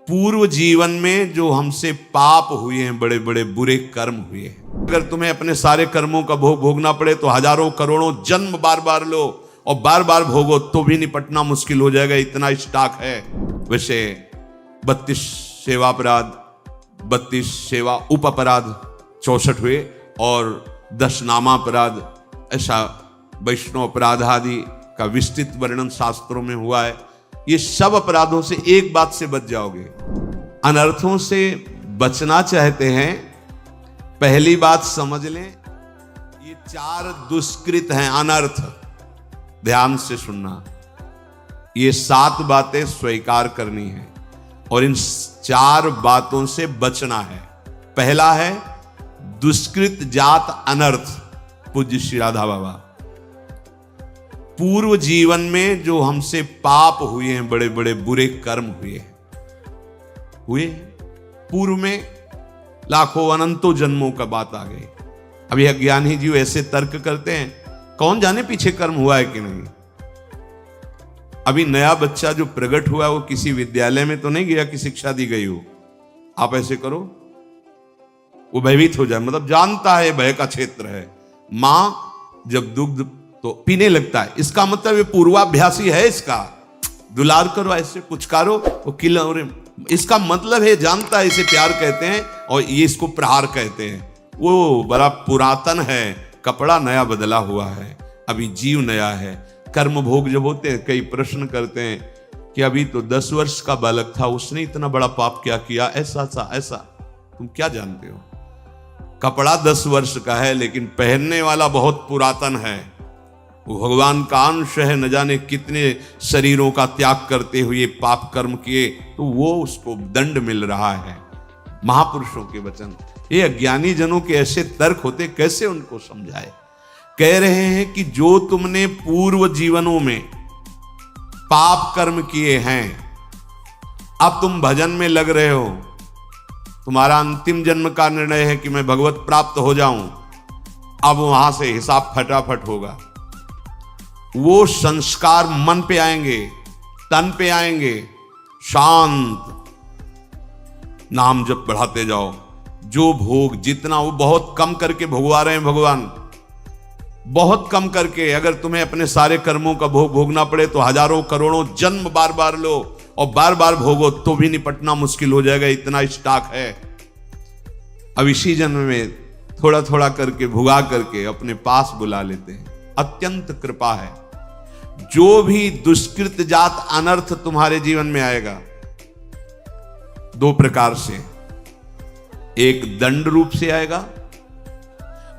पूर्व जीवन में जो हमसे पाप हुए हैं, बड़े बड़े बुरे कर्म हुए हैं, अगर तुम्हें अपने सारे कर्मों का भोग भोगना पड़े तो हजारों करोड़ों जन्म बार बार लो और बार बार भोगो तो भी निपटना मुश्किल हो जाएगा, इतना स्टॉक है। वैसे 32 सेवा अपराध, 32 सेवा उप अपराध 64 हुए और 10 नामा अपराध, ऐसा वैष्णव अपराध आदि का विस्तृत वर्णन शास्त्रों में हुआ है। ये सब अपराधों से एक बात से बच जाओगे। अनर्थों से बचना चाहते हैं, पहली बात समझ लें, ये 4 दुष्कृत हैं अनर्थ, ध्यान से सुनना। ये 7 बातें स्वीकार करनी है और इन 4 बातों से बचना है। पहला है दुष्कृत जात अनर्थ। पूज्य श्री राधा बाबा, पूर्व जीवन में जो हमसे पाप हुए हैं, बड़े बड़े बुरे कर्म हुए पूर्व में लाखों अनंतों जन्मों का बात आ गई। अभी अज्ञानी जीव ऐसे तर्क करते हैं, कौन जाने पीछे कर्म हुआ है कि नहीं। अभी नया बच्चा जो प्रकट हुआ वो किसी विद्यालय में तो नहीं गया कि शिक्षा दी गई हो। आप ऐसे करो वो भयभीत हो जाए, मतलब जानता है भय का क्षेत्र है। मां जब दुग्ध तो पीने लगता है, इसका मतलब ये पूर्वाभ्यासी है, इसका दुलार करो, ऐसे पुचकारो वो किला, इसका मतलब है जानता है, इसे प्यार कहते हैं और ये इसको प्रहार कहते हैं। वो बड़ा पुरातन है, कपड़ा नया बदला हुआ है, अभी जीव नया है। कर्म भोग जब होते हैं, कई प्रश्न करते हैं कि अभी तो 10 वर्ष का बालक था, उसने इतना बड़ा पाप क्या किया, ऐसा। तुम क्या जानते हो? कपड़ा 10 वर्ष का है लेकिन पहनने वाला बहुत पुरातन है, वो भगवान का अंश है, न जाने कितने शरीरों का त्याग करते हुए पाप कर्म किए, तो वो उसको दंड मिल रहा है। महापुरुषों के वचन, ये अज्ञानी जनों के ऐसे तर्क होते, कैसे उनको समझाए। कह रहे हैं कि जो तुमने पूर्व जीवनों में पाप कर्म किए हैं, अब तुम भजन में लग रहे हो, तुम्हारा अंतिम जन्म का निर्णय है कि मैं भगवत प्राप्त हो जाऊं, अब वहां से हिसाब फटाफट होगा। वो संस्कार मन पे आएंगे, तन पे आएंगे, शांत नाम जप बढ़ाते जाओ। जो भोग जितना वो बहुत कम करके भोगवा रहे हैं भगवान, बहुत कम करके। अगर तुम्हें अपने सारे कर्मों का भोग भोगना पड़े तो हजारों करोड़ों जन्म बार बार लो और बार बार भोगो तो भी निपटना मुश्किल हो जाएगा, इतना स्टॉक है। अब इसी जन्म में थोड़ा थोड़ा करके भुगा करके अपने पास बुला लेते हैं, अत्यंत कृपा है। जो भी दुष्कृत जात अनर्थ तुम्हारे जीवन में आएगा 2 प्रकार से, एक दंड रूप से आएगा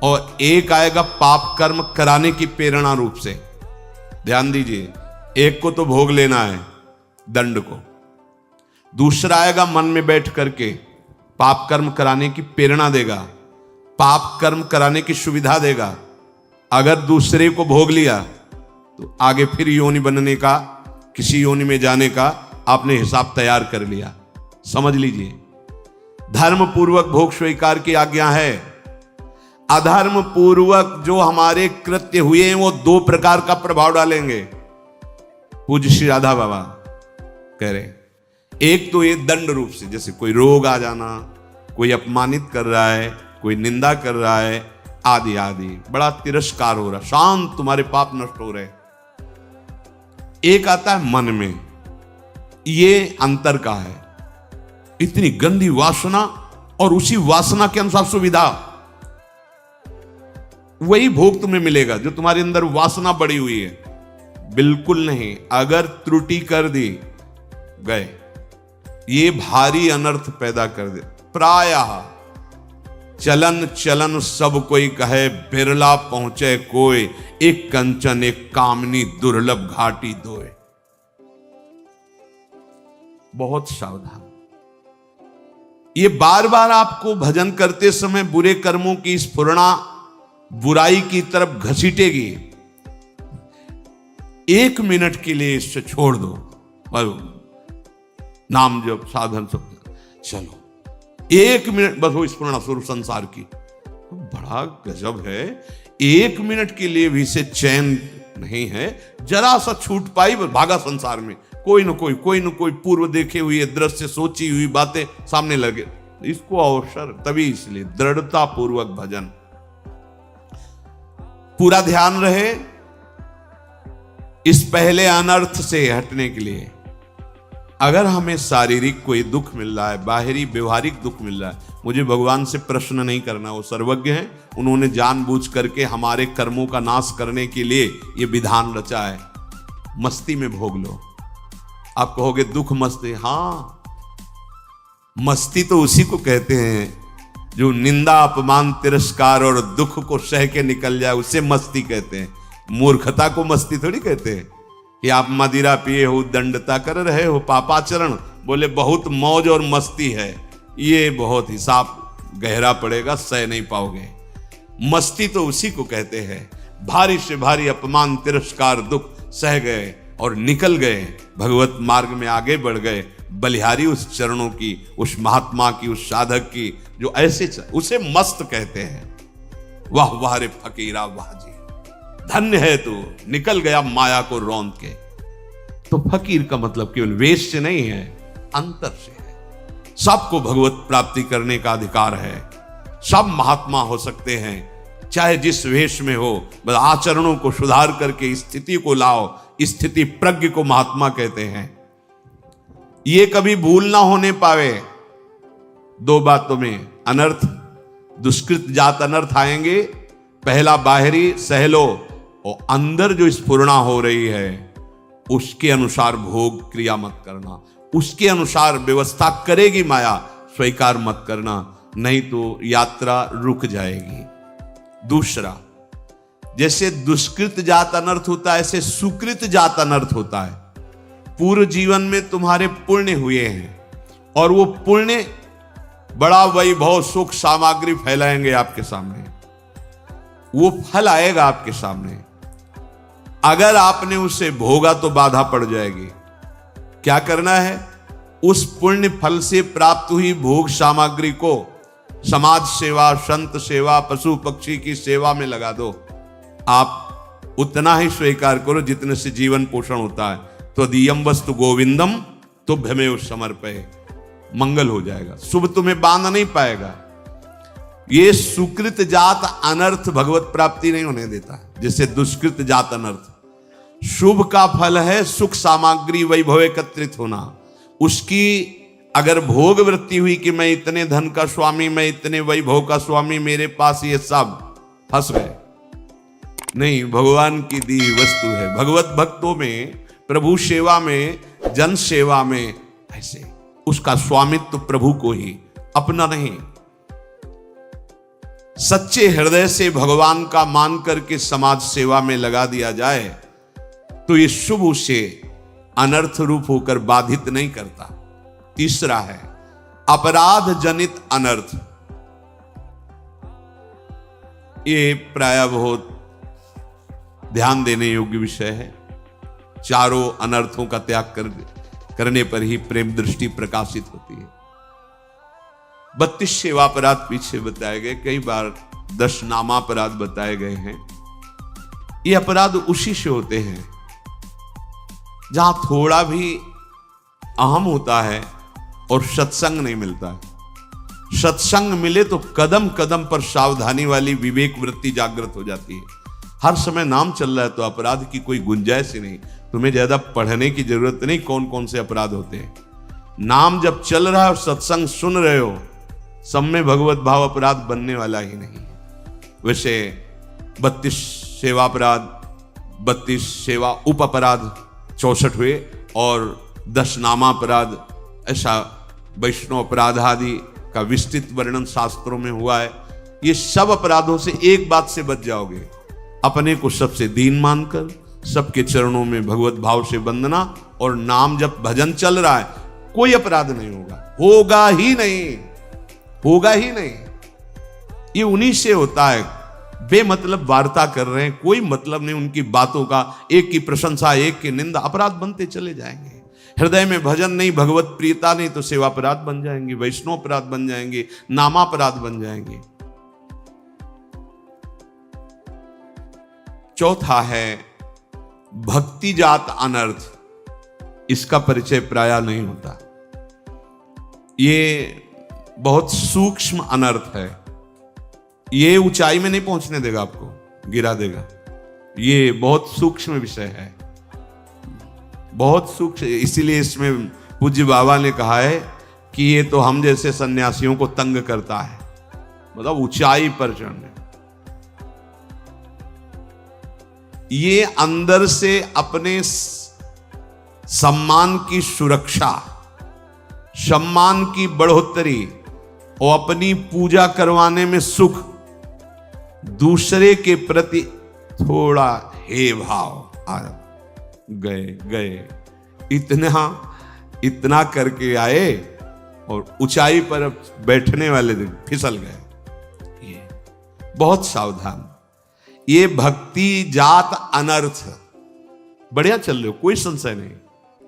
और एक आएगा पाप कर्म कराने की प्रेरणा रूप से। ध्यान दीजिए, एक को तो भोग लेना है दंड को, दूसरा आएगा मन में बैठ करके पाप कर्म कराने की प्रेरणा देगा, पाप कर्म कराने की सुविधा देगा। अगर दूसरे को भोग लिया तो आगे फिर योनि बनने का, किसी योनि में जाने का आपने हिसाब तैयार कर लिया। समझ लीजिए, धर्म पूर्वक भोग स्वीकार की आज्ञा है। अधर्म पूर्वक जो हमारे कृत्य हुए हैं वो 2 प्रकार का प्रभाव डालेंगे। पूज्य श्री राधा बाबा कह रहे, एक तो ये दंड रूप से, जैसे कोई रोग आ जाना, कोई अपमानित कर रहा है, कोई निंदा कर रहा है, आदि आदि, बड़ा तिरस्कार हो रहा, शांत तुम्हारे पाप नष्ट हो रहे। एक आता है मन में, ये अंतर का है, इतनी गंदी वासना और उसी वासना के अनुसार सुविधा, वही भोग तुम्हें मिलेगा जो तुम्हारे अंदर वासना बढ़ी हुई है। बिल्कुल नहीं, अगर त्रुटि कर दी गए, ये भारी अनर्थ पैदा कर दे। प्रायः चलन चलन सब कोई कहे, बिरला पहुंचे कोई, एक कंचन एक कामनी दुर्लभ घाटी दोए। बहुत सावधान। ये बार बार आपको भजन करते समय बुरे कर्मों की स्फुरणा बुराई की तरफ घसीटेगी। 1 मिनट के लिए इससे छोड़ दो और नाम जप साधन सब चलो, 1 मिनट बस वो स्फुरणा स्वरूप संसार की, बड़ा गजब है। 1 मिनट के लिए भी से चैन नहीं है, जरा सा छूट पाई भागा संसार में, कोई न कोई पूर्व देखे हुए दृश्य, सोची हुई बातें सामने लगे, इसको अवसर, तभी इसलिए दृढ़ता पूर्वक भजन, पूरा ध्यान रहे इस पहले अनर्थ से हटने के लिए। अगर हमें शारीरिक कोई दुख मिल रहा है, बाहरी व्यवहारिक दुख मिल रहा है, मुझे भगवान से प्रश्न नहीं करना, वो सर्वज्ञ हैं, उन्होंने जानबूझ करके हमारे कर्मों का नाश करने के लिए ये विधान रचा है। मस्ती में भोग लो। आप कहोगे दुख मस्ती, हाँ, मस्ती तो उसी को कहते हैं जो निंदा अपमान तिरस्कार और दुख को सह के निकल जाए, उसे मस्ती कहते हैं। मूर्खता को मस्ती थोड़ी कहते हैं कि आप मदिरा पिए हो, दंडता कर रहे हो, पापाचरण, बोले बहुत मौज और मस्ती है, ये बहुत हिसाब गहरा पड़ेगा, सह नहीं पाओगे। मस्ती तो उसी को कहते हैं भारी से भारी अपमान तिरस्कार दुख सह गए और निकल गए, भगवत मार्ग में आगे बढ़ गए, बलिहारी उस चरणों की, उस महात्मा की, उस साधक की, जो ऐसे उसे मस्त कहते हैं। वाह वाह रे फकीरा, वाह जी, धन्य है तू, निकल गया माया को रौंद के। तो फकीर का मतलब केवल वेश से नहीं है, अंतर से है। सबको भगवत प्राप्ति करने का अधिकार है, सब महात्मा हो सकते हैं, चाहे जिस वेश में हो, बस आचरणों को सुधार करके स्थिति को लाओ, स्थिति प्रज्ञ को महात्मा कहते हैं। ये कभी भूल ना होने पावे। दो बातों में अनर्थ, दुष्कृत जात अनर्थ आएंगे। पहला बाहरी सह लो, और अंदर जो स्फुरणा हो रही है उसके अनुसार भोग क्रिया मत करना, उसके अनुसार व्यवस्था करेगी माया, स्वीकार मत करना, नहीं तो यात्रा रुक जाएगी। दूसरा, जैसे दुष्कृत जात अनर्थ होता है, ऐसे सुकृत जात अनर्थ होता है। पूर्व जीवन में तुम्हारे पुण्य हुए हैं और वो पुण्य बड़ा वैभव सुख सामग्री फैलाएंगे आपके सामने, वो फल आएगा आपके सामने। अगर आपने उसे भोगा तो बाधा पड़ जाएगी। क्या करना है? उस पुण्य फल से प्राप्त हुई भोग सामग्री को समाज सेवा, संत सेवा, पशु पक्षी की सेवा में लगा दो। आप उतना ही स्वीकार करो जितने से जीवन पोषण होता है। तो दियम वस्तु गोविंदम तुभ्यमेव समर्पये, मंगल हो जाएगा, शुभ तुम्हें बांध नहीं पाएगा। ये सुकृत जात अनर्थ भगवत प्राप्ति नहीं होने देता, जैसे दुष्कृत जात अनर्थ। शुभ का फल है सुख सामग्री वैभव एकत्रित होना। उसकी अगर भोग वृत्ति हुई कि मैं इतने धन का स्वामी, मैं इतने वैभव का स्वामी, मेरे पास ये सब, फंस गए। नहीं, भगवान की दी वस्तु है। भगवत भक्तों में, प्रभु सेवा में, जन सेवा में, ऐसे उसका स्वामित्व प्रभु को ही, अपना नहीं। सच्चे हृदय से भगवान का मान करके समाज सेवा में लगा दिया जाए तो ये शुभ उसे अनर्थ रूप होकर बाधित नहीं करता। तीसरा है अपराध जनित अनर्थ। ये प्राय बहुत ध्यान देने योग्य विषय है। चारों अनर्थों का त्याग करने पर ही प्रेम दृष्टि प्रकाशित होती है। 32 सेवा अपराध पीछे बताए गए, कई बार 10 नामापराध बताए गए हैं। ये अपराध उसी से होते हैं जहां थोड़ा भी अहम होता है और सत्संग नहीं मिलता है। सत्संग मिले तो कदम कदम पर सावधानी वाली विवेक वृत्ति जागृत हो जाती है। हर समय नाम चल रहा है तो अपराध की कोई गुंजाइश ही नहीं। तुम्हें ज्यादा पढ़ने की जरूरत नहीं कौन कौन से अपराध होते हैं। नाम जब चल रहा है और सत्संग सुन रहे हो, सब में भगवत भाव अपराध बनने वाला ही नहीं है। वैसे 32 सेवा अपराध, 32 सेवा उप अपराध 64 हुए और 10 नामापराध, ऐसा वैष्णव अपराध आदि का विस्तृत वर्णन शास्त्रों में हुआ है। ये सब अपराधों से एक बात से बच जाओगे, अपने को सबसे दीन मानकर सबके चरणों में भगवत भाव से वंदना, और नाम जब भजन चल रहा है कोई अपराध नहीं होगा, होगा ही नहीं, होगा ही नहीं। ये उन्हीं से होता है। बेमतलब वार्ता कर रहे हैं, कोई मतलब नहीं उनकी बातों का, एक की प्रशंसा एक की निंदा, अपराध बनते चले जाएंगे। हृदय में भजन नहीं, भगवत प्रियता नहीं तो सेवा अपराध बन जाएंगे, वैष्णव अपराध बन जाएंगे, नामापराध बन जाएंगे। चौथा है भक्ति जात अनर्थ। इसका परिचय प्रायः नहीं होता। ये बहुत सूक्ष्म अनर्थ है। ये ऊंचाई में नहीं पहुंचने देगा, आपको गिरा देगा। ये बहुत सूक्ष्म विषय है, बहुत सूक्ष्म। इसीलिए इसमें पूज्य बाबा ने कहा है कि ये तो हम जैसे सन्यासियों को तंग करता है, मतलब ऊंचाई पर चढ़ने। ये अंदर से अपने सम्मान की सुरक्षा, सम्मान की बढ़ोतरी और अपनी पूजा करवाने में सुख, दूसरे के प्रति थोड़ा हे भाव आ गए इतना करके आए और ऊंचाई पर बैठने वाले फिसल गए। ये बहुत सावधान। ये भक्ति जात अनर्थ। बढ़िया चल रहे हो, कोई संशय नहीं,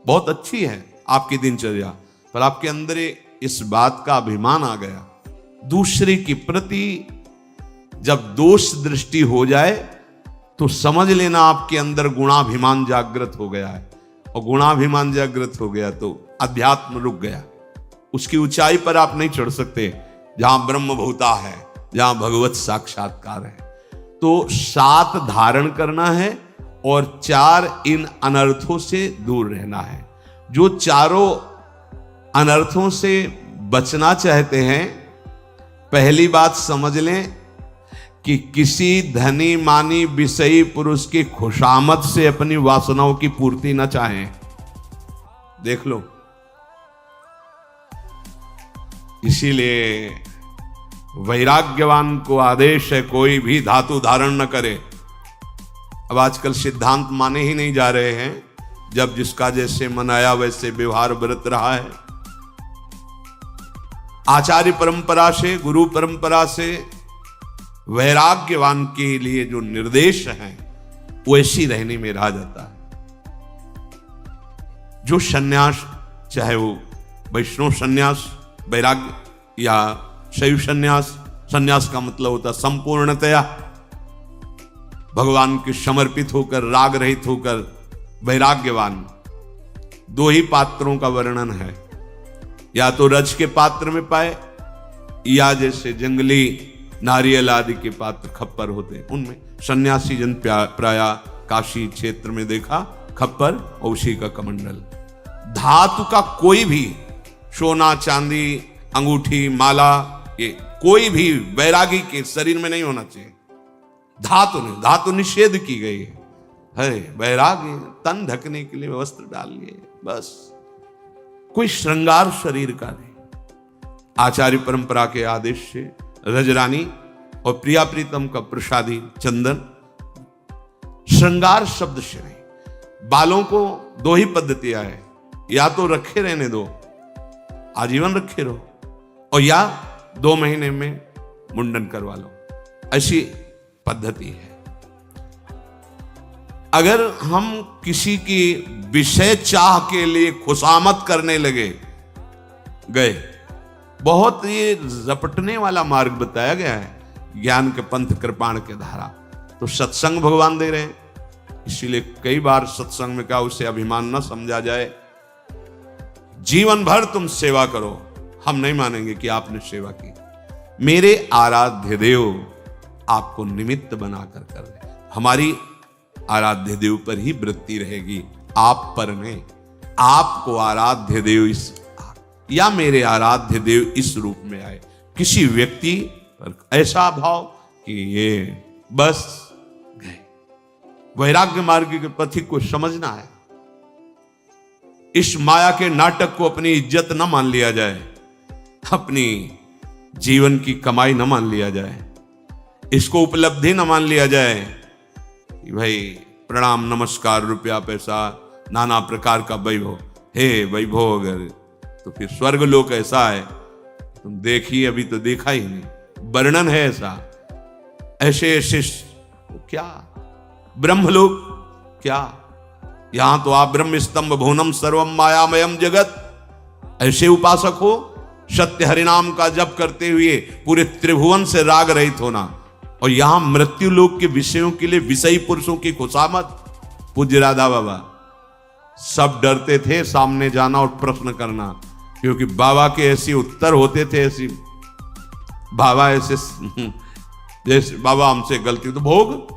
बहुत अच्छी है आपकी दिनचर्या, पर आपके अंदर इस बात का अभिमान आ गया। दूसरे के प्रति जब दोष दृष्टि हो जाए तो समझ लेना आपके अंदर गुणाभिमान जागृत हो गया है, और गुणाभिमान जागृत हो गया तो अध्यात्म रुक गया। उसकी ऊंचाई पर आप नहीं चढ़ सकते जहां ब्रह्मभूता है, जहां भगवत साक्षात्कार है। तो 7 धारण करना है और 4 इन अनर्थों से दूर रहना है। जो चारों अनर्थों से बचना चाहते हैं, पहली बात समझ लें कि किसी धनी मानी विषयी पुरुष की खुशामद से अपनी वासनाओं की पूर्ति न चाहें। देख लो, इसीलिए वैराग्यवान को आदेश है कोई भी धातु धारण न करे। अब आजकल सिद्धांत माने ही नहीं जा रहे हैं, जब जिसका जैसे मन आया वैसे व्यवहार बरत रहा है। आचार्य परंपरा से, गुरु परंपरा से वैराग्यवान के लिए जो निर्देश हैं वैसी रहने में रहा जाता है। जो सन्यास, चाहे वो वैष्णव सन्यास वैराग्य या शैव सन्यास, सन्यास का मतलब होता संपूर्णतया भगवान के समर्पित होकर, राग रहित होकर वैराग्यवान। 2 ही पात्रों का वर्णन है, या तो रज के पात्र में पाए, या जैसे जंगली नारियल आदि के पात्र खप्पर होते हैं उनमें। सन्यासी जन प्राय काशी क्षेत्र में देखा खप्पर और उसी का कमंडल। धातु का कोई भी सोना चांदी अंगूठी माला, ये कोई भी वैरागी के शरीर में नहीं होना चाहिए। धातु नहीं, धातु निषेध की गई है। वैरागी तन ढकने के लिए वस्त्र डाल लिए बस, कोई श्रृंगार शरीर का नहीं। आचार्य परंपरा के आदेश से रजरानी और प्रिया प्रीतम का प्रसादी चंदन, श्रृंगार शब्द से नहीं। बालों को 2 ही पद्धतियां है, या तो रखे रहने दो, आजीवन रखे रहो, और या 2 महीने में मुंडन करवा लो, ऐसी पद्धति है। अगर हम किसी की विषय चाह के लिए खुशामद करने गए, बहुत ये रपटने वाला मार्ग बताया गया है, ज्ञान के पंथ कृपाण के धारा। तो सत्संग भगवान दे रहे हैं, इसीलिए कई बार सत्संग में कहा उसे अभिमान न समझा जाए। जीवन भर तुम सेवा करो, हम नहीं मानेंगे कि आपने सेवा की। मेरे आराध्य देव आपको निमित्त बनाकर कर रहे। हमारी आराध्य देव पर ही वृत्ति रहेगी, आप पर नहीं। आपको आराध्य देव इस, या मेरे आराध्य देव इस रूप में आए। किसी व्यक्ति पर ऐसा भाव कि ये बस गए। वैराग्य मार्ग के पथिक को समझना है। इस माया के नाटक को अपनी इज्जत न मान लिया जाए, अपनी जीवन की कमाई न मान लिया जाए, इसको उपलब्धि न मान लिया जाए कि भाई प्रणाम नमस्कार रुपया पैसा नाना प्रकार का वैभव। हे वैभव अगर तो फिर स्वर्ग लोक ऐसा है तुम देखिए, अभी तो देखा ही नहीं, वर्णन है ऐसा। ऐसे ऐसे क्या ब्रह्मलोक, क्या यहां तो आप ब्रह्म स्तंभ भुवनम सर्वम मायामयम जगत, ऐसे उपासक हो। सत्य हरिनाम का जप करते हुए पूरे त्रिभुवन से राग रहित होना, और यहां मृत्यु लोक के विषयों के लिए विषयी पुरुषों की खुशामद। पूज्य राधा बाबा सब डरते थे सामने जाना और प्रश्न करना, क्योंकि बाबा के ऐसे उत्तर होते थे, ऐसी बाबा ऐसे जैसे बाबा हमसे गलती तो भोग,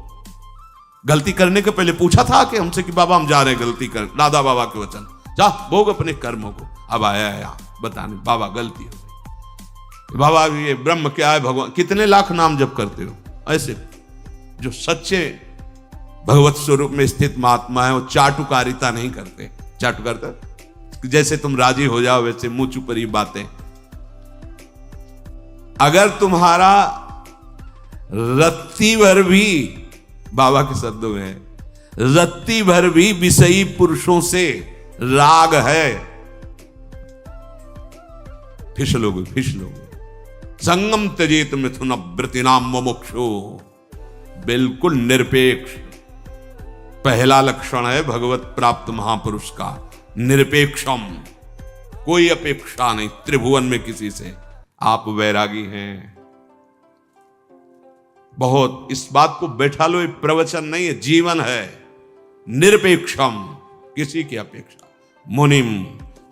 गलती करने के पहले पूछा था कि हमसे कि बाबा हम जा रहे हैं गलती कर, दादा बाबा के वचन, जा भोग अपने कर्मों को। अब आया यहाँ बताने, बाबा गलती हो गई, बाबा ये ब्रह्म क्या है, भगवान कितने लाख नाम जप करते हो। ऐसे जो सच्चे भगवत स्वरूप में स्थित महात्मा है वो चाटुकारिता नहीं करते। चाटुकारिता जैसे तुम राजी हो जाओ वैसे मुंह चुपरी बातें। अगर तुम्हारा रत्ती भर भी, बाबा के शब्दों में, रत्ती भर भी विषयी पुरुषों से राग है, फिसलोगे फिसलोगे। संगम त्यजेत मिथुन वृत्तिनाम मुमुक्षु, बिल्कुल निरपेक्ष। पहला लक्षण है भगवत प्राप्त महापुरुष का, निरपेक्षम, कोई अपेक्षा नहीं त्रिभुवन में किसी से। आप वैरागी हैं, बहुत इस बात को बैठा लो, ये प्रवचन नहीं है, जीवन है। निरपेक्षम, किसी की अपेक्षा। मुनिम,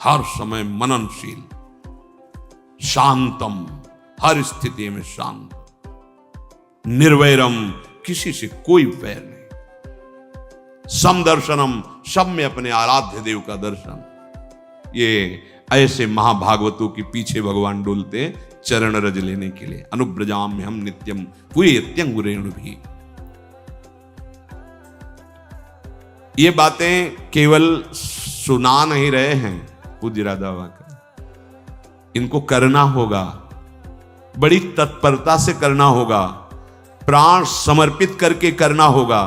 हर समय मननशील। शांतम, हर स्थिति में शांत। निर्वैरम, किसी से कोई वैर नहीं। समदर्शनम, सब में अपने आराध्य देव का दर्शन। ये ऐसे महाभागवतों के पीछे भगवान डोलते हैं चरण रज लेने के लिए। अनुब्रजाम में हम नित्यम हुए त्यंगुरेणु भी। ये बातें केवल सुना नहीं रहे हैं पूज्य राधा बाबा का, इनको करना होगा, बड़ी तत्परता से करना होगा, प्राण समर्पित करके करना होगा,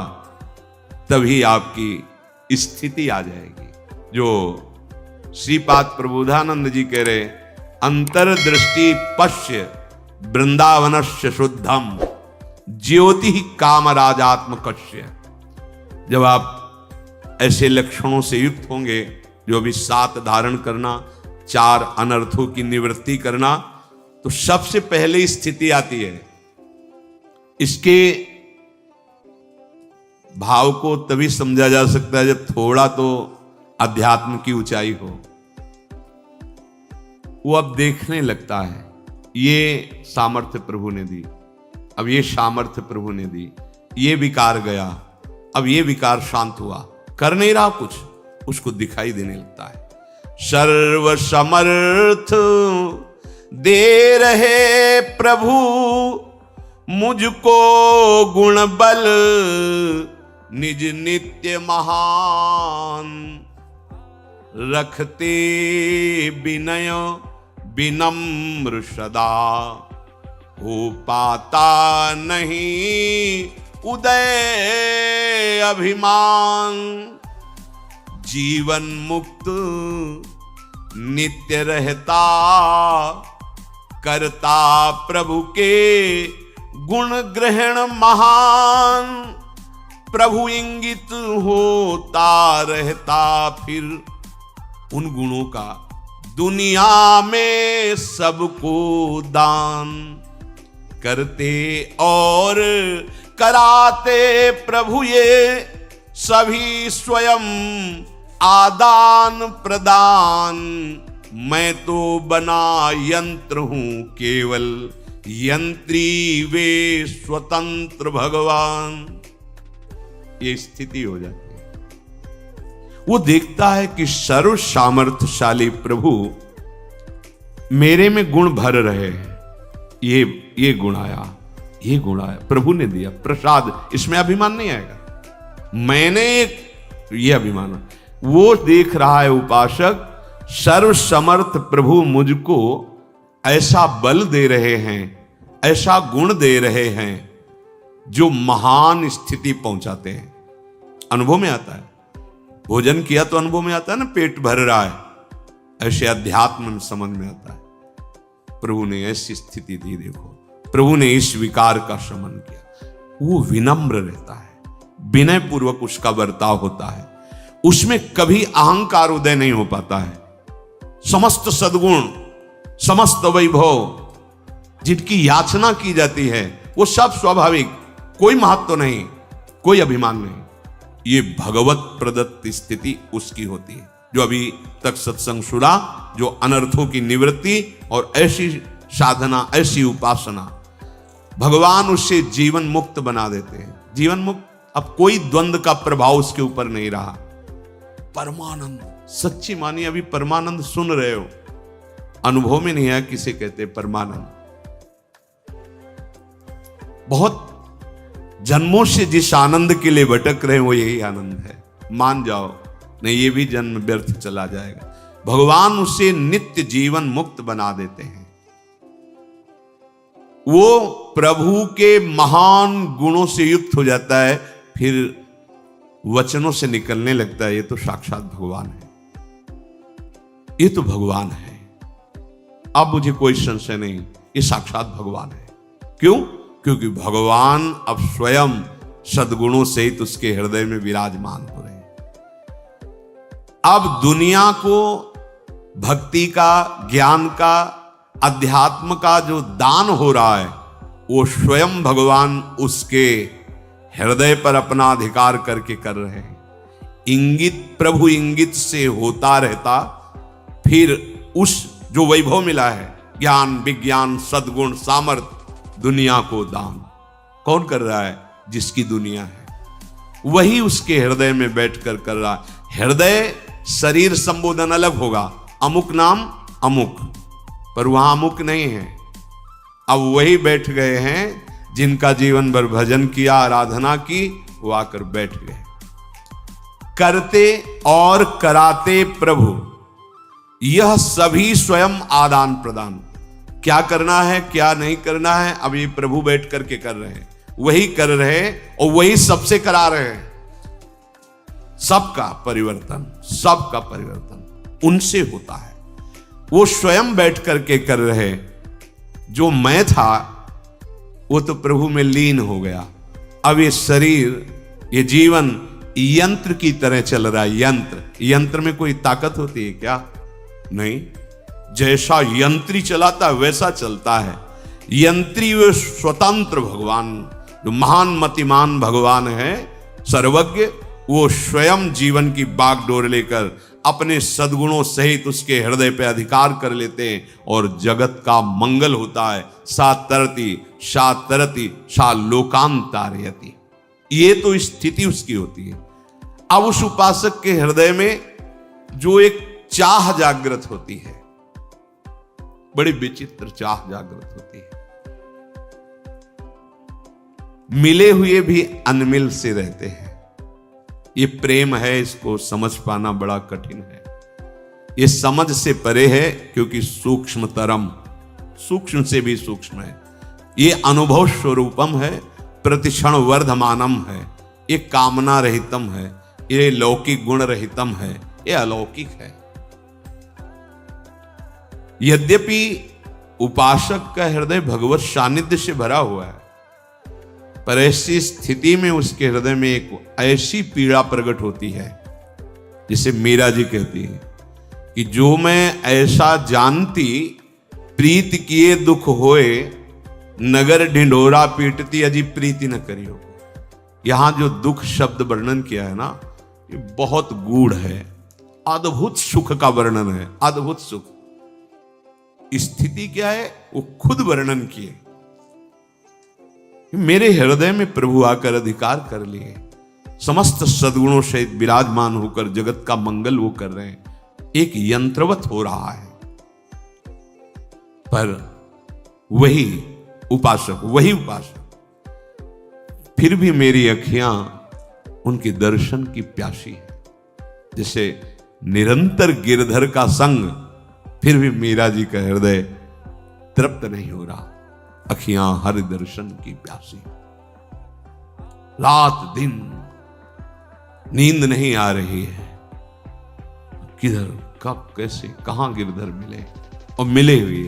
तभी आपकी स्थिति आ जाएगी। जो श्रीपाद प्रबोधानंद जी कह रहे, अंतर्दृष्टि पश्य वृंदावनस्य शुद्धम ज्योति कामराजात्मकस्य। जब आप ऐसे लक्षणों से युक्त होंगे, जो भी 7 धारण करना, 4 अनर्थों की निवृत्ति करना, तो सबसे पहले स्थिति आती है। इसके भाव को तभी समझा जा सकता है जब थोड़ा तो अध्यात्म की ऊंचाई हो, वो अब देखने लगता है। ये सामर्थ्य प्रभु ने दी, अब ये सामर्थ्य प्रभु ने दी, ये विकार गया, अब ये विकार शांत हुआ, कर नहीं रहा कुछ, उसको दिखाई देने लगता है। सर्व समर्थ दे रहे प्रभु मुझको गुण बल, निज नित्य महान रखते विनय विनम्र सदा, हो पाता नहीं उदय अभिमान, जीवन मुक्त नित्य रहता, करता प्रभु के गुण ग्रहण महान, प्रभु इंगित होता रहता फिर उन गुणों का दुनिया में सबको दान, करते और कराते प्रभु ये सभी स्वयं आदान प्रदान, मैं तो बना यंत्र हूं केवल, यंत्री वे स्वतंत्र भगवान। ये स्थिति हो जाती है। वो देखता है कि सर्व सामर्थ्यशाली प्रभु मेरे में गुण भर रहे हैं, ये गुण आया, ये गुण आया, प्रभु ने दिया प्रसाद, इसमें अभिमान नहीं आएगा, मैंने ये अभिमान। वो देख रहा है उपासक, सर्व समर्थ प्रभु मुझको ऐसा बल दे रहे हैं, ऐसा गुण दे रहे हैं, जो महान स्थिति पहुंचाते हैं। अनुभव में आता है, भोजन किया तो अनुभव में आता है ना, पेट भर रहा है, ऐसे अध्यात्म में समझ में आता है। प्रभु ने ऐसी स्थिति दी, देखो प्रभु ने इस विकार का शमन किया। वो विनम्र रहता है, विनय पूर्वक उसका बर्ताव होता है, उसमें कभी अहंकार उदय नहीं हो पाता है। समस्त सद्गुण, समस्त वैभव जिनकी याचना की जाती है, वो सब स्वाभाविक, कोई महत्व नहीं, कोई अभिमान नहीं। ये भगवत प्रदत्त स्थिति उसकी होती है। जो अभी तक सत्संग सुना, जो अनर्थों की निवृत्ति और ऐसी साधना, ऐसी उपासना, भगवान उससे जीवन मुक्त बना देते हैं। जीवन मुक्त, अब कोई द्वंद्व का प्रभाव उसके ऊपर नहीं रहा। परमानंद, सच्ची मानिए, अभी परमानंद सुन रहे हो, अनुभव में नहीं आया किसे कहते परमानंद। बहुत जन्मों से जिस आनंद के लिए भटक रहे हैं वो यही आनंद है, मान जाओ, नहीं ये भी जन्म व्यर्थ चला जाएगा। भगवान उसे नित्य जीवन मुक्त बना देते हैं। वो प्रभु के महान गुणों से युक्त हो जाता है, फिर वचनों से निकलने लगता है ये तो साक्षात भगवान है, ये तो भगवान है। अब मुझे कोई संशय नहीं, ये साक्षात भगवान है। क्यों? क्योंकि भगवान अब स्वयं सद्गुणों सहित उसके हृदय में विराजमान हो रहे हैं। अब दुनिया को भक्ति का, ज्ञान का, अध्यात्म का जो दान हो रहा है, वो स्वयं भगवान उसके हृदय पर अपना अधिकार करके कर रहे हैं। इंगित, प्रभु इंगित से होता रहता, फिर उस जो वैभव मिला है, ज्ञान, विज्ञान, सद्गुण, सामर्थ्य, दुनिया को दान कौन कर रहा है? जिसकी दुनिया है, वही उसके हृदय में बैठकर कर रहा है। हृदय शरीर संबोधन अलग होगा, अमुक नाम अमुक, पर वहां अमुक नहीं है। अब वही बैठ गए हैं जिनका जीवन भर भजन किया, आराधना की, वो आकर बैठ गए। करते और कराते प्रभु, यह सभी स्वयं आदान प्रदान। क्या करना है, क्या नहीं करना है, अब ये प्रभु बैठ करके कर रहे हैं, वही कर रहे हैं और वही सबसे करा रहे हैं। सबका परिवर्तन, सबका परिवर्तन उनसे होता है, वो स्वयं बैठ करके कर रहे। जो मैं था वो तो प्रभु में लीन हो गया। अब ये शरीर, ये जीवन यंत्र की तरह चल रहा है। यंत्र में कोई ताकत होती है क्या? नहीं। जैसा यंत्री चलाता है वैसा चलता है। यंत्री वे स्वतंत्र भगवान, जो महान मतिमान भगवान है, सर्वज्ञ, वो स्वयं जीवन की बागडोर लेकर अपने सद्गुणों सहित उसके हृदय पे अधिकार कर लेते हैं और जगत का मंगल होता है। सा तरति सा लोकांतारयति, ये तो स्थिति उसकी होती है। अब उस उपासक के हृदय में जो एक चाह जागृत होती है, बड़ी विचित्र चाह जागृत होती है। मिले हुए भी अनमिल से रहते हैं। ये प्रेम है, इसको समझ पाना बड़ा कठिन है। ये समझ से परे है, क्योंकि सूक्ष्मतरम, सूक्ष्म से भी सूक्ष्म है। ये अनुभव स्वरूपम है, प्रतिक्षण वर्धमानम है, ये कामना रहितम है, ये लौकिक गुण रहितम है, ये अलौकिक है। यद्यपि उपासक का हृदय भगवत सानिध्य से भरा हुआ है, पर ऐसी स्थिति में उसके हृदय में एक ऐसी पीड़ा प्रकट होती है, जिसे मीरा जी कहती है कि जो मैं ऐसा जानती, प्रीत किए दुख होए, नगर ढिंढोरा पीटती अजी प्रीति न करियो। यहां जो दुख शब्द वर्णन किया है ना, ये बहुत गूढ़ है, अद्भुत सुख का वर्णन है, अद्भुत सुख। स्थिति क्या है वो खुद वर्णन किए। मेरे हृदय में प्रभु आकर अधिकार कर लिए, समस्त सद्गुणों से विराजमान होकर जगत का मंगल वो कर रहे हैं। एक यंत्रवत हो रहा है, पर वही उपासक फिर भी मेरी अखियां उनके दर्शन की प्यासी है। जैसे निरंतर गिरधर का संग, फिर भी मीरा जी का हृदय तृप्त नहीं हो रहा। अखियां हर दर्शन की प्यासी, रात दिन नींद नहीं आ रही है। किधर, कब, कैसे, कहां गिरधर मिले, और मिले हुए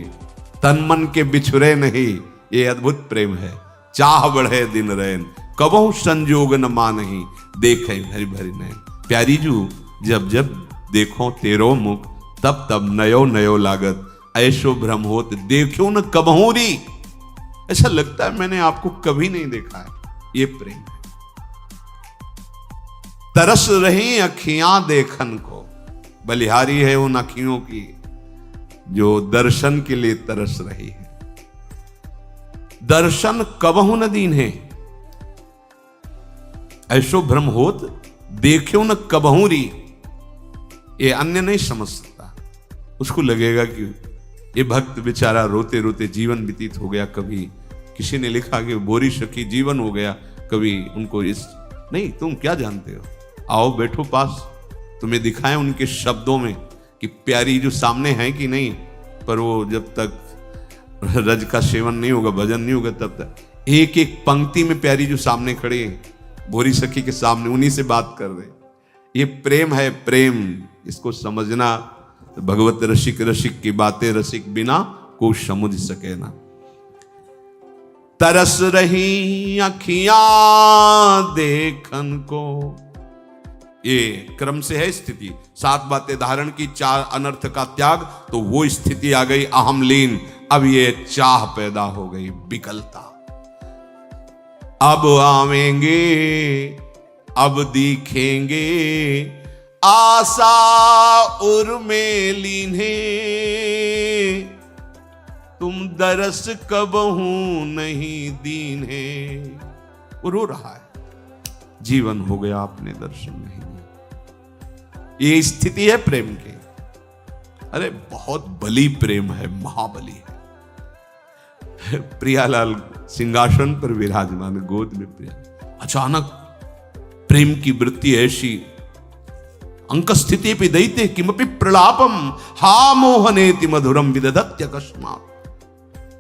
तन मन के बिछुरे नहीं। ये अद्भुत प्रेम है। चाह बढ़े दिन रैन, कबहु संजोग न मानही, देखे भरी भरी नैन। प्यारी जू, जब जब देखो तेरो मुख, तब तब नयो नयो लागत, ऐसो भ्रम होत देखो न कबहू री। ऐसा लगता है मैंने आपको कभी नहीं देखा है। ये प्रेम है। तरस रही अखियां देखन को। बलिहारी है उन अखियों की जो दर्शन के लिए तरस रही है। दर्शन कबहु न दीन है, ऐसो भ्रम होत देखो न कबहू री। ये अन्य नहीं समझ सकता, उसको लगेगा कि ये भक्त बेचारा रोते रोते जीवन व्यतीत हो गया। कभी किसी ने लिखा कि बोरी सखी जीवन हो गया, कभी उनको इस नहीं। तुम क्या जानते हो, आओ बैठो पास, तुम्हें दिखाएं उनके शब्दों में कि प्यारी जो सामने है कि नहीं। पर वो जब तक रज का सेवन नहीं होगा, भजन नहीं होगा, तब तक एक एक पंक्ति में प्यारी जो सामने खड़े हैं बोरी सखी के सामने, उन्हीं से बात कर रहे। ये प्रेम है, प्रेम। इसको समझना भगवत रसिक रसिक की बातें रसिक बिना को समझ सके ना। तरस रही अखियां देखन को, ये क्रम से है स्थिति। 7 बातें धारण की, 4 अनर्थ का त्याग, तो वो स्थिति आ गई अहम लीन। अब ये चाह पैदा हो गई, विकलता। अब आवेंगे, अब दिखेंगे, आशा उर्मे लीन्हे, तुम दरस कबहू नहीं दीन है। वो रो रहा है, जीवन हो गया आपने दर्शन नहीं दिए। ये स्थिति है प्रेम की। अरे बहुत बली प्रेम है, महाबली है। प्रियालाल सिंहासन पर विराजमान, गोद में प्रिया। अचानक प्रेम की वृत्ति ऐसी, अंक स्थिति पे दैते किमपि प्रलापम, हा मोहनेति मधुरम विदधत्य अकस्मात्।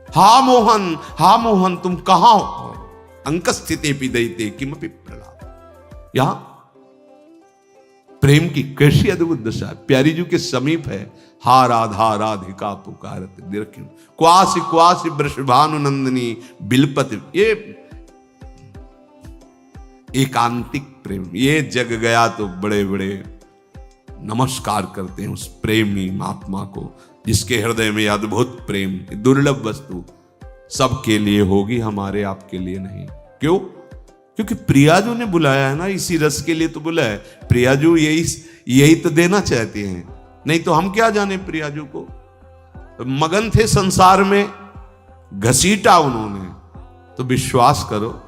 हा मोहन तुम कहां हो, अंक स्थिति पे दैते किमपि प्रलाप। यहां प्रेम की कैसी अद्भुत दशा, प्यारी जी के समीप है। हा राधा राधिका पुकारत निरखिन, क्वासी क्वासी वृषभानु नंदिनी बिलपति। ये एकांतिक प्रेम, ये जग गया तो बड़े बड़े नमस्कार करते हैं उस प्रेमी महात्मा को, जिसके हृदय में अद्भुत प्रेम, दुर्लभ वस्तु सबके लिए होगी, हमारे आपके लिए नहीं। क्यों? क्योंकि प्रियाजू ने बुलाया है ना, इसी रस के लिए तो बुलाया है। प्रियाजू यही तो देना चाहती हैं, नहीं तो हम क्या जाने प्रियाजू को। मगन थे संसार में, घसीटा उन्होंने, तो विश्वास करो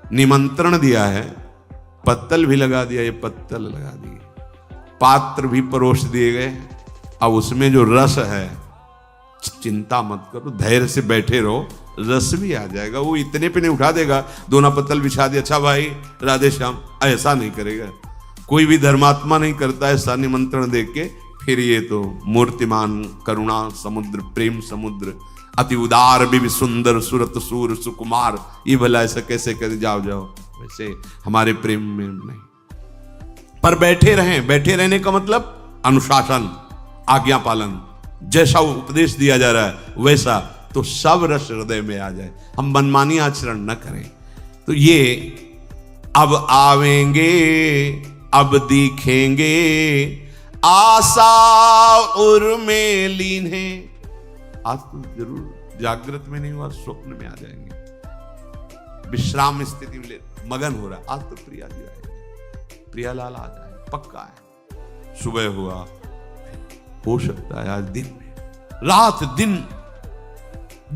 निमंत्रण दिया है, पत्तल भी लगा दिया, ये पत्तल लगा दिए, पात्र भी परोस दिए गए। अब उसमें जो रस है, चिंता मत करो, धैर्य से बैठे रहो, रस भी आ जाएगा। वो इतने पे नहीं उठा देगा, दोना पत्तल बिछा दिया, अच्छा भाई राधे श्याम, ऐसा नहीं करेगा। कोई भी धर्मात्मा नहीं करता ऐसा निमंत्रण दे के। फिर ये तो मूर्तिमान करुणा समुद्र, प्रेम समुद्र, अति उदार भी सुंदर, सुरत सूर सुकुमार, ये भला ऐसा कैसे करे, जाओ जाओ। वैसे हमारे प्रेम में नहीं, पर बैठे रहें। बैठे रहने का मतलब अनुशासन, आज्ञा पालन, जैसा उपदेश दिया जा रहा है वैसा, तो सब रस हृदय में आ जाए, हम मनमानी आचरण न करें। तो ये अब आवेंगे, अब दिखेंगे, आशा उर्मे लीन है। आज तो जरूर जागृत में नहीं हुआ, स्वप्न में आ जाएंगे, विश्राम स्थिति में मगन हो रहा है। आज तो प्रिया जी आएंगे, प्रियालाल आ जाए, पक्का है। सुबह हुआ, हो सकता है आज दिन में, रात दिन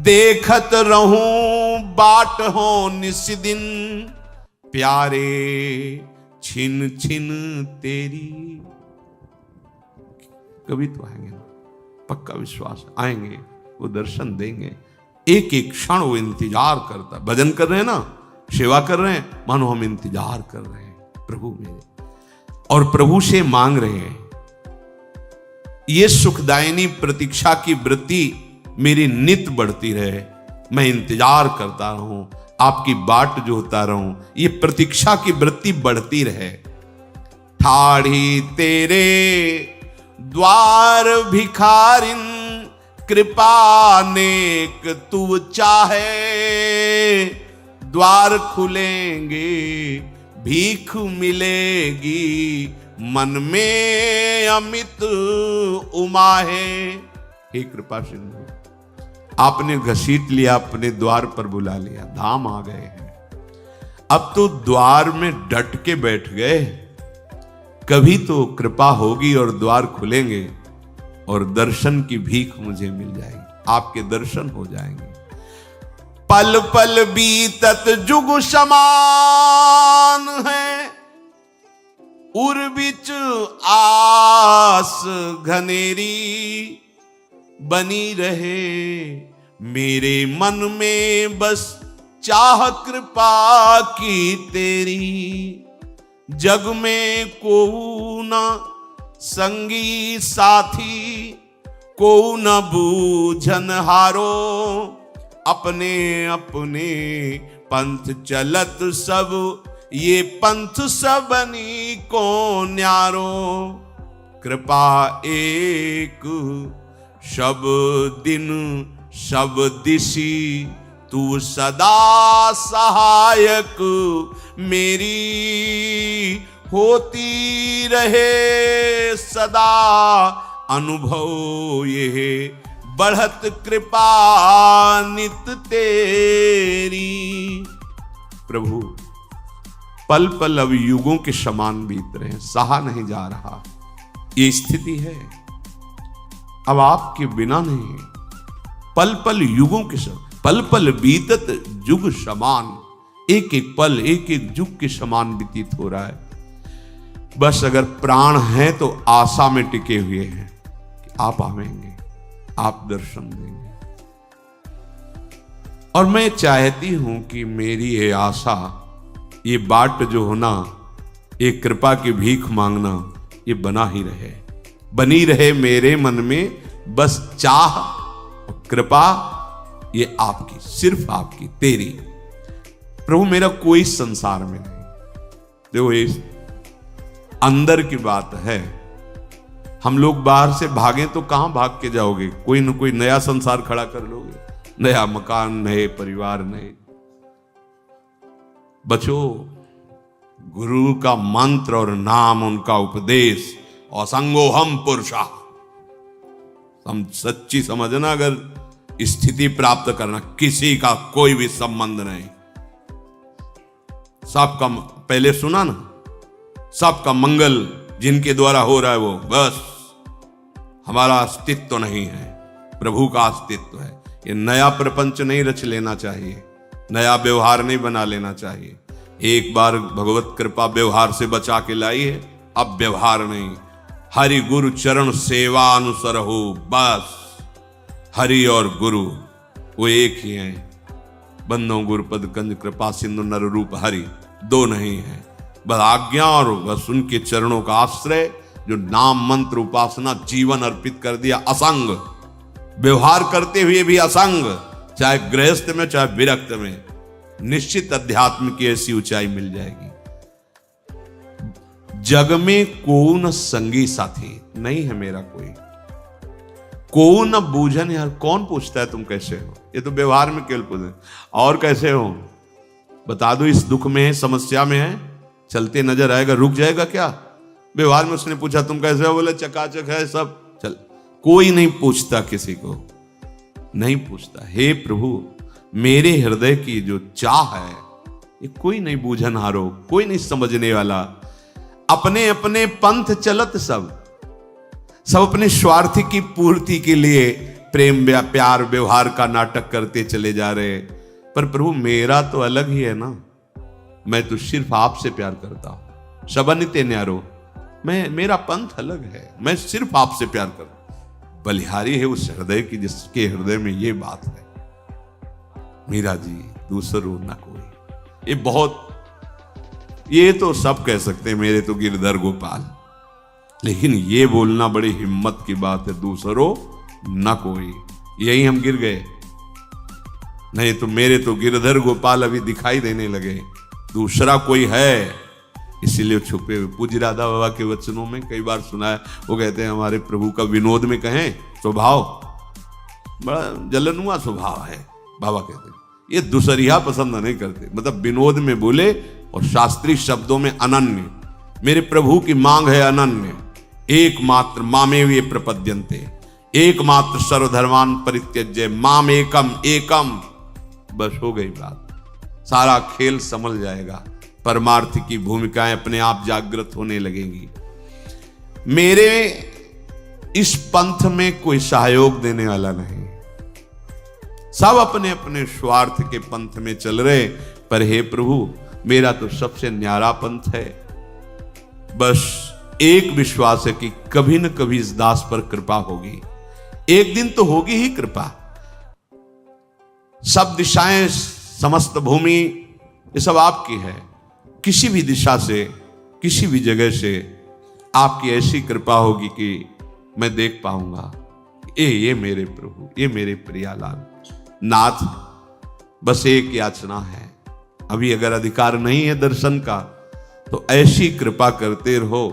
देखत रहूं बाट हो निस दिन, प्यारे छिन छिन तेरी। कभी तो आएंगे ना, पक्का विश्वास आएंगे, वो दर्शन देंगे। एक एक क्षण वो इंतजार करता। भजन कर रहे हैं ना, सेवा कर रहे हैं, मानो हम इंतजार कर रहे हैं प्रभु मेरे, और प्रभु से मांग रहे हैं। ये सुखदायिनी प्रतीक्षा की वृत्ति मेरी नित बढ़ती रहे, मैं इंतजार करता रहूं, आपकी बाट जोहता रहूं, ये प्रतीक्षा की वृत्ति बढ़ती रहे। ठाड़ी तेरे द्वार भिखारिन, कृपा नेक तू चाहे, द्वार खुलेंगे भीख मिलेगी, मन में अमित उमा है। हे कृपा सिंधु, आपने घसीट लिया, अपने द्वार पर बुला लिया, धाम आ गए हैं। अब तो द्वार में डट के बैठ गए, कभी तो कृपा होगी और द्वार खुलेंगे और दर्शन की भीख मुझे मिल जाएगी, आपके दर्शन हो जाएंगे। पल पल बीतत जुग समान है, उर बिच आस घनेरी बनी रहे, मेरे मन में बस चाह कृपा की तेरी। जग में को न संगी साथी, को न बूझन हारो, अपने अपने पंथ चलत सब, ये पंथ सबनी को न्यारो। कृपा एक शब दिन सब दिशी, तू सदा सहायक मेरी, होती रहे सदा अनुभव ये, बढ़त कृपा नित तेरी। प्रभु पल पल अब युगों के समान बीत रहे हैं, सहा नहीं जा रहा, ये स्थिति है। अब आपके बिना नहीं, पल पल युगों के समान, पल पल बीतत जुग समान, एक एक पल एक एक जुग के समान व्यतीत हो रहा है। बस अगर प्राण है तो आशा में टिके हुए हैं कि आप आवेंगे, आप दर्शन देंगे। और मैं चाहती हूं कि मेरी ये आशा, ये बाट जो होना, ये कृपा की भीख मांगना, ये बना ही रहे, बनी रहे मेरे मन में। बस चाह और कृपा ये आपकी, सिर्फ आपकी, तेरी। प्रभु मेरा कोई संसार में नहीं। देखो ये अंदर की बात है, हम लोग बाहर से भागे तो कहां भाग के जाओगे, कोई न कोई नया संसार खड़ा कर लोगे, नया मकान, नए परिवार, नए। बचो गुरु का मंत्र और नाम, उनका उपदेश, असंगो हम पुरुषा। हम सच्ची समझना, अगर स्थिति प्राप्त करना, किसी का कोई भी संबंध नहीं, सबका, पहले सुना ना, सबका मंगल जिनके द्वारा हो रहा है वो, बस हमारा अस्तित्व तो नहीं है, प्रभु का अस्तित्व है। ये नया प्रपंच नहीं रच लेना चाहिए, नया व्यवहार नहीं बना लेना चाहिए। एक बार भगवत कृपा व्यवहार से बचा के लाई है, अब व्यवहार नहीं। हरि गुरु चरण सेवा अनुसर हो, बस हरि और गुरु वो एक ही हैं। बंदो गुरुपद कंज कृपा सिंधु नर रूप हरि, दो नहीं है। बस आज्ञा और बस उनके चरणों का आश्रय, जो नाम मंत्र उपासना जीवन अर्पित कर दिया, असंग व्यवहार करते हुए भी असंग, चाहे गृहस्थ में चाहे विरक्त में, निश्चित अध्यात्म की ऐसी ऊंचाई मिल जाएगी। जग में कौन संगी साथी नहीं है मेरा कोई, कौन बूझन। यार कौन पूछता है तुम कैसे हो, ये तो व्यवहार में केवल पूछे, और कैसे हो बता दो, इस दुख में है, समस्या में है, चलते नजर आएगा, रुक जाएगा क्या। व्यवहार में उसने पूछा तुम कैसे हो, बोले चकाचक है सब, चल। कोई नहीं पूछता, किसी को नहीं पूछता। हे प्रभु मेरे हृदय की जो चाह है, ये कोई नहीं बूझन हारो, कोई नहीं समझने वाला। अपने अपने पंथ चलत सब अपने स्वार्थ की पूर्ति के लिए प्रेम प्यार व्यवहार का नाटक करते चले जा रहे। पर प्रभु मेरा तो अलग ही है ना, मैं तो सिर्फ आपसे प्यार करता हूं, शबनिते न्यारो, मेरा पंथ अलग है, मैं सिर्फ आपसे प्यार करता हूं। बलिहारी है उस हृदय की जिसके हृदय में ये बात है, मीरा जी दूसरो ना कोई। ये बहुत, ये तो सब कह सकते हैं, मेरे तो गिरधर गोपाल, लेकिन ये बोलना बड़ी हिम्मत की बात है, दूसरो ना कोई। यही हम गिर गए, नहीं तो मेरे तो गिरधर गोपाल अभी दिखाई देने लगे, दूसरा कोई है, इसीलिए छुपे हुए। पूज्य राधा बाबा के वचनों में कई बार सुना है, वो कहते हैं हमारे प्रभु का विनोद में कहें स्वभाव बड़ा जलनुआ स्वभाव है। बाबा कहते हैं ये दूसरिया पसंद नहीं करते, मतलब विनोद में बोले और शास्त्रीय शब्दों में अनन्य। मेरे प्रभु की मांग है अनन्य, एकमात्र मामेव ये प्रपद्यन्ते, एकमात्र सर्वधर्मान परित्यज्य माम एकम एकम। बस हो गई बात, सारा खेल संभल जाएगा, परमार्थ की भूमिकाएं अपने आप जागृत होने लगेंगी। मेरे इस पंथ में कोई सहयोग देने वाला नहीं, सब अपने अपने स्वार्थ के पंथ में चल रहे। पर हे प्रभु, मेरा तो सबसे न्यारा पंथ है। बस एक विश्वास है कि कभी न कभी इस दास पर कृपा होगी, एक दिन तो होगी ही कृपा। सब दिशाएं, समस्त भूमि, ये सब आपकी है। किसी भी दिशा से, किसी भी जगह से आपकी ऐसी कृपा होगी कि मैं देख पाऊंगा ये मेरे प्रभु, ये मेरे प्रियालाल नाथ। बस एक याचना है, अभी अगर अधिकार नहीं है दर्शन का, तो ऐसी कृपा करते रहो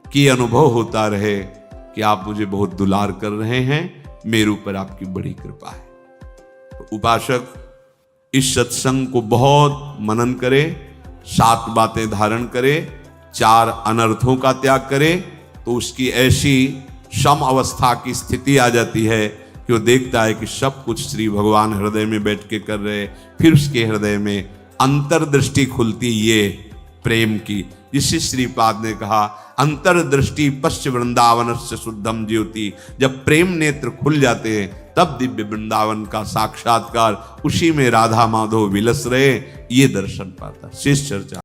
कि अनुभव होता रहे कि आप मुझे बहुत दुलार कर रहे हैं, मेरे ऊपर आपकी बड़ी कृपा है। तो उपासक इस सत्संग को बहुत मनन करे, 7 बातें धारण करे, 4 अनर्थों का त्याग करे, तो उसकी ऐसी सम अवस्था की स्थिति आ जाती है कि वो देखता है कि सब कुछ श्री भगवान हृदय में बैठ के कर रहे। फिर उसके हृदय में अंतर्दृष्टि खुलती ये प्रेम की, जिसे श्रीपाद ने कहा अंतर्दृष्टि पश्च वृंदावन से शुद्धम ज्योति। जब प्रेम नेत्र खुल जाते हैं तब दिव्य वृंदावन का साक्षात्कार, उसी में राधा माधव विलस रहे, ये दर्शन पाता। शेष चर्चा।